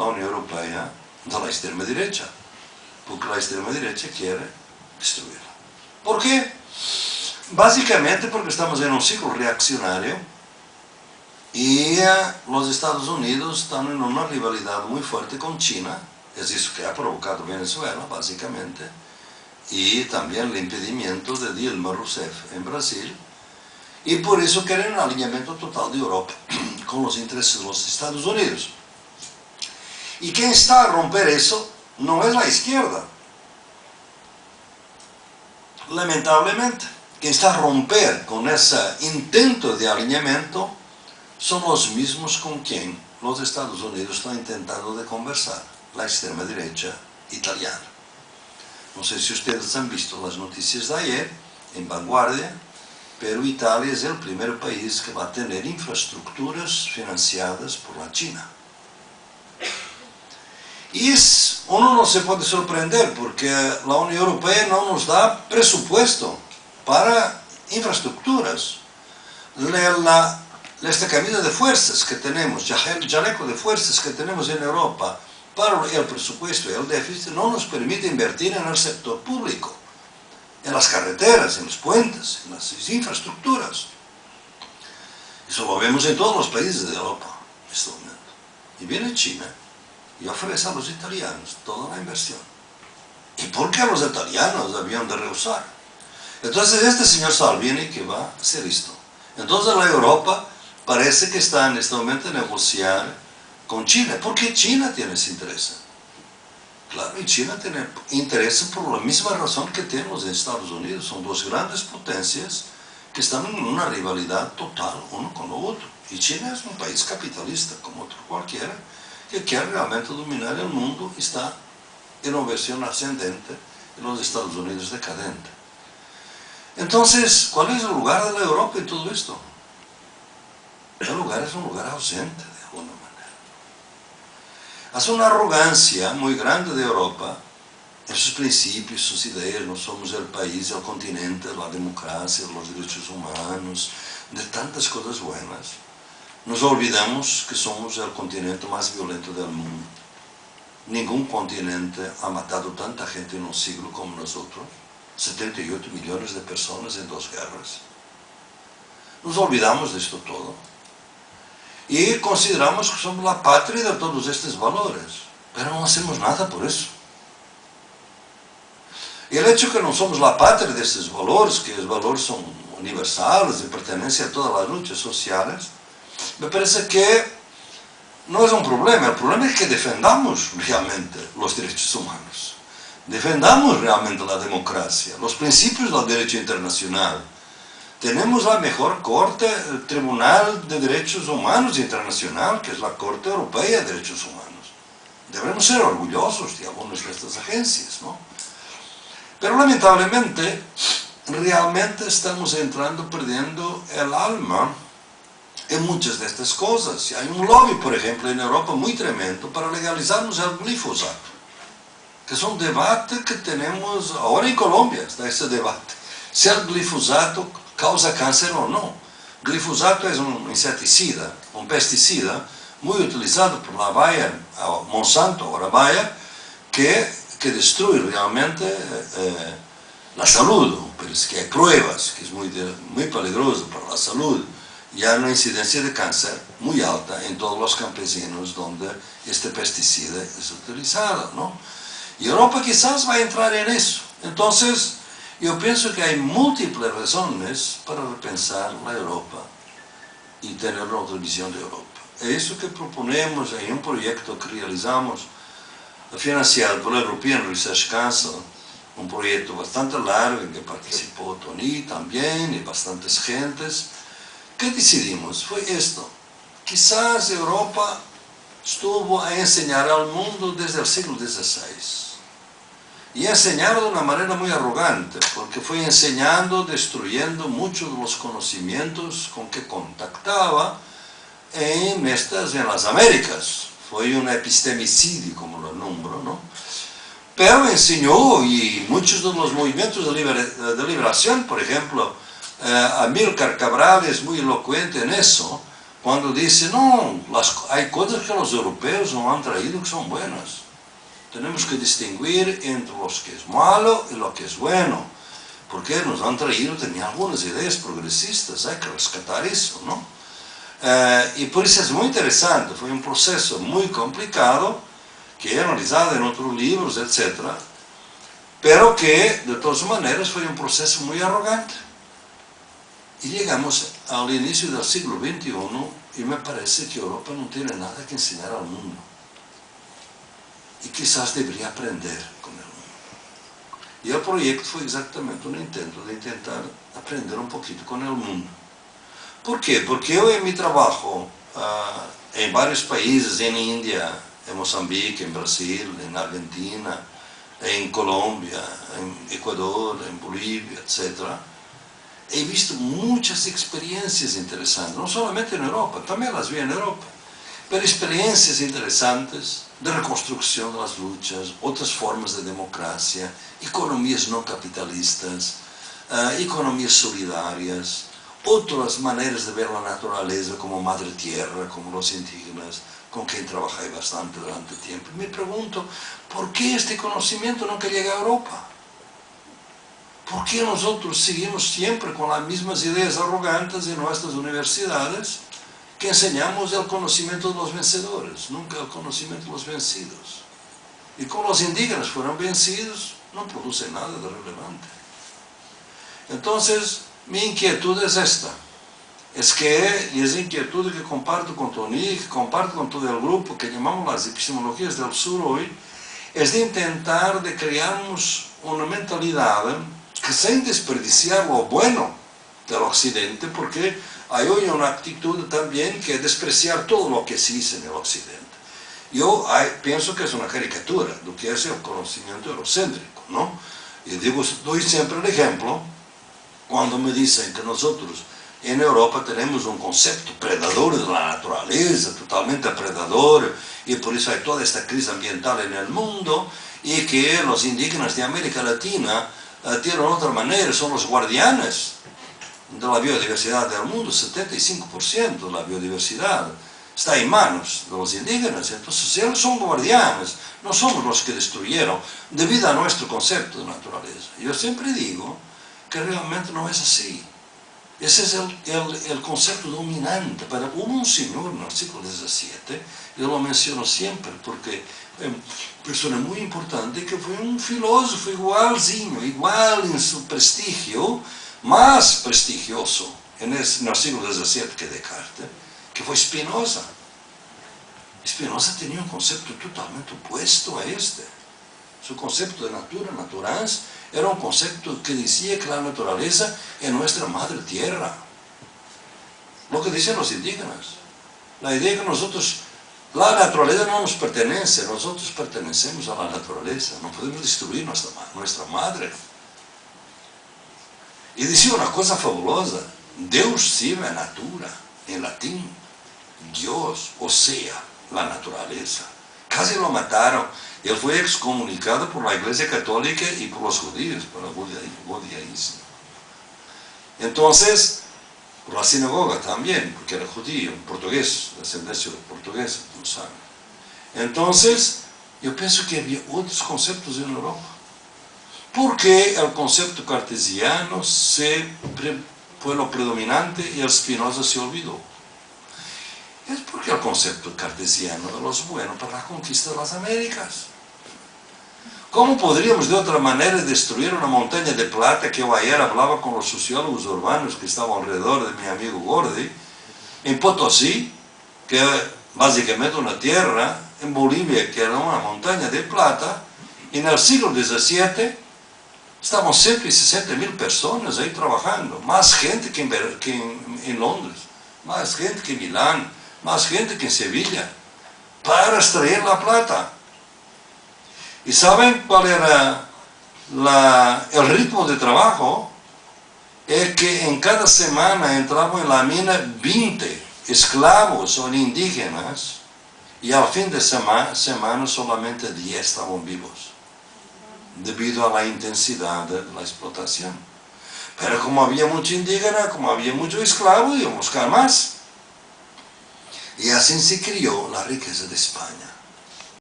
la Unión Europea de la extrema derecha, porque la extrema derecha quiere destruirla. ¿Por qué? Básicamente porque estamos en un ciclo reaccionario y los Estados Unidos están en una rivalidad muy fuerte con China. Es eso que ha provocado Venezuela, básicamente, y también el impedimento de Dilma Rousseff en Brasil, y por eso quieren un alineamiento total de Europa con los intereses de los Estados Unidos. Y quien está a romper eso no es la izquierda, lamentablemente. Quien está a romper con ese intento de alineamiento son los mismos con quien los Estados Unidos están intentando de conversar, la extrema derecha italiana. No sé si ustedes han visto las noticias de ayer, en Vanguardia, pero Italia es el primer país que va a tener infraestructuras financiadas por la China. Y uno no se puede sorprender porque la Unión Europea no nos da presupuesto para infraestructuras. Esta camisa de fuerzas que tenemos, el chaleco de fuerzas que tenemos en Europa para el presupuesto y el déficit no nos permite invertir en el sector público, en las carreteras, en los puentes, en las infraestructuras. Eso lo vemos en todos los países de Europa en este momento. Y viene China y ofrece a los italianos toda la inversión. ¿Y por qué los italianos habían de rehusar? Entonces este señor Salvini que va a hacer esto. Entonces la Europa parece que está en este momento a negociar con China. ¿Por qué China tiene ese interés? Claro, y China tiene interés por la misma razón que tienen los Estados Unidos. Son dos grandes potencias que están en una rivalidad total uno con el otro. Y China es un país capitalista como otro cualquiera, que quiere realmente dominar el mundo y está en una versión ascendente y los Estados Unidos decadente. Entonces, ¿cuál es el lugar de la Europa en todo esto? El lugar es un lugar ausente, de alguna manera. Es una arrogancia muy grande de Europa en sus principios, sus ideas. No somos el país, el continente, la democracia, los derechos humanos, de tantas cosas buenas. Nos olvidamos que somos el continente más violento del mundo. Ningún continente ha matado tanta gente en un siglo como nosotros. 78 millones de personas en 2 guerras. Nos olvidamos de esto todo. Y consideramos que somos la patria de todos estos valores. Pero no hacemos nada por eso. Y el hecho de que no somos la patria de estos valores, que los valores son universales y pertenecen a todas las luchas sociales, me parece que no es un problema. El problema es que defendamos realmente los derechos humanos. Defendamos realmente la democracia, los principios del derecho internacional. Tenemos la mejor corte, el Tribunal de Derechos Humanos Internacional, que es la Corte Europea de Derechos Humanos. Debemos ser orgullosos de algunas de estas agencias, ¿no? Pero lamentablemente, realmente estamos perdiendo el alma en muchas de estas cosas. Hay un lobby, por ejemplo, en Europa muy tremendo para legalizarnos el glifosato, que es un debate que tenemos ahora en Colombia, está ese debate. Si el glifosato causa cáncer o no. Glifosato es un insecticida, un pesticida, muy utilizado por la Bayer, Monsanto, ahora Bayer, que destruye realmente la salud, pero es que hay pruebas que es muy peligroso para la salud. Y hay una incidencia de cáncer muy alta en todos los campesinos donde este pesticida es utilizado, ¿no? Y Europa quizás va a entrar en eso. Entonces, yo pienso que hay múltiples razones para repensar la Europa y tener otra visión de Europa. Es eso que proponemos en un proyecto que realizamos, financiado por la European Research Council, un proyecto bastante largo en que participó Tony también y bastantes gentes. ¿Qué decidimos? Fue esto. Quizás Europa estuvo a enseñar al mundo desde el siglo XVI. Y enseñaron de una manera muy arrogante, porque fue enseñando, destruyendo muchos de los conocimientos con que contactaba en las Américas. Fue un epistemicidio, como lo nombro, ¿no? Pero enseñó, y muchos de los movimientos de liberación, por ejemplo, Amílcar Cabral es muy elocuente en eso, cuando dice, no, hay cosas que los europeos nos han traído que son buenas. Tenemos que distinguir entre lo que es malo y lo que es bueno, porque nos han traído, tenía algunas ideas progresistas, hay que rescatar eso, ¿no? Y por eso es muy interesante, fue un proceso muy complicado, que he analizado en otros libros, etc., pero que, de todas maneras, fue un proceso muy arrogante. Y llegamos al inicio del siglo XXI y me parece que Europa no tiene nada que enseñar al mundo. Y quizás debería aprender con el mundo. Y el proyecto fue exactamente un intento de intentar aprender un poquito con el mundo. ¿Por qué? Porque yo en mi trabajo, en varios países, en India, en Mozambique, en Brasil, en Argentina, en Colombia, en Ecuador, en Bolivia, etc., he visto muchas experiencias interesantes, no solamente en Europa, también las vi en Europa, pero experiencias interesantes de reconstrucción de las luchas, otras formas de democracia, economías no capitalistas, economías solidarias, otras maneras de ver la naturaleza como madre tierra, como los indígenas, con quien trabajé bastante durante tiempo. Me pregunto, ¿por qué este conocimiento nunca llega a Europa? ¿Por qué nosotros seguimos siempre con las mismas ideas arrogantes en nuestras universidades que enseñamos el conocimiento de los vencedores, nunca el conocimiento de los vencidos? Y como los indígenas fueron vencidos, no produce nada de relevante. Entonces, mi inquietud es esta. Es que, y es inquietud que comparto con Tony, que comparto con todo el grupo que llamamos las epistemologías del sur hoy, es de intentar de crearnos una mentalidad que sin desperdiciar lo bueno del occidente, porque hay hoy una actitud también que es despreciar todo lo que se hizo en el occidente. Yo pienso que es una caricatura de lo que es el conocimiento eurocéntrico, ¿no? Y digo, doy siempre el ejemplo, cuando me dicen que nosotros en Europa tenemos un concepto predador de la naturaleza, totalmente predador, y por eso hay toda esta crisis ambiental en el mundo, y que los indígenas de América Latina tienen otra manera, son los guardianes de la biodiversidad del mundo. 75% de la biodiversidad está en manos de los indígenas, entonces ellos son guardianes, no somos los que destruyeron, debido a nuestro concepto de naturaleza. Yo siempre digo que realmente no es así. Ese es el concepto dominante. Hubo un señor en el siglo XVII, yo lo menciono siempre porque fue una persona muy importante, que fue un filósofo igualzinho, igual en su prestigio, más prestigioso en el siglo XVII que Descartes, que fue Spinoza. Spinoza tenía un concepto totalmente opuesto a este. Su concepto de natura, naturans, era un concepto que decía que la naturaleza es nuestra madre tierra. Lo que dicen los indígenas. La idea que nosotros, la naturaleza no nos pertenece, nosotros pertenecemos a la naturaleza, no podemos destruir nuestra madre. Y decía una cosa fabulosa, Deus sive natura, en latín, Dios, o sea, la naturaleza. Casi lo mataron. Él fue excomunicado por la Iglesia Católica y por los judíos, por el judaísmo. Entonces, por la sinagoga también, porque era judío, portugués, de ascendencia portuguesa, no saben. Entonces, yo pienso que había otros conceptos en Europa. ¿Por qué el concepto cartesiano fue lo predominante y el Spinoza se olvidó? Es porque el concepto cartesiano de los buenos para la conquista de las Américas. ¿Cómo podríamos de otra manera destruir una montaña de plata que yo ayer hablaba con los sociólogos urbanos que estaban alrededor de mi amigo Gordy, en Potosí, que es básicamente una tierra, en Bolivia, que era una montaña de plata, y en el siglo XVII estaban 160.000 personas ahí trabajando, más gente que en Londres, más gente que en Milán, más gente que en Sevilla, para extraer la plata. ¿Y saben cuál era el ritmo de trabajo? Es que en cada semana entraban en la mina 20 esclavos o indígenas, y al fin de semana solamente 10 estaban vivos, debido a la intensidad de la explotación. Pero como había mucho indígena, como había mucho esclavo, iban a buscar más. Y así se crió la riqueza de España.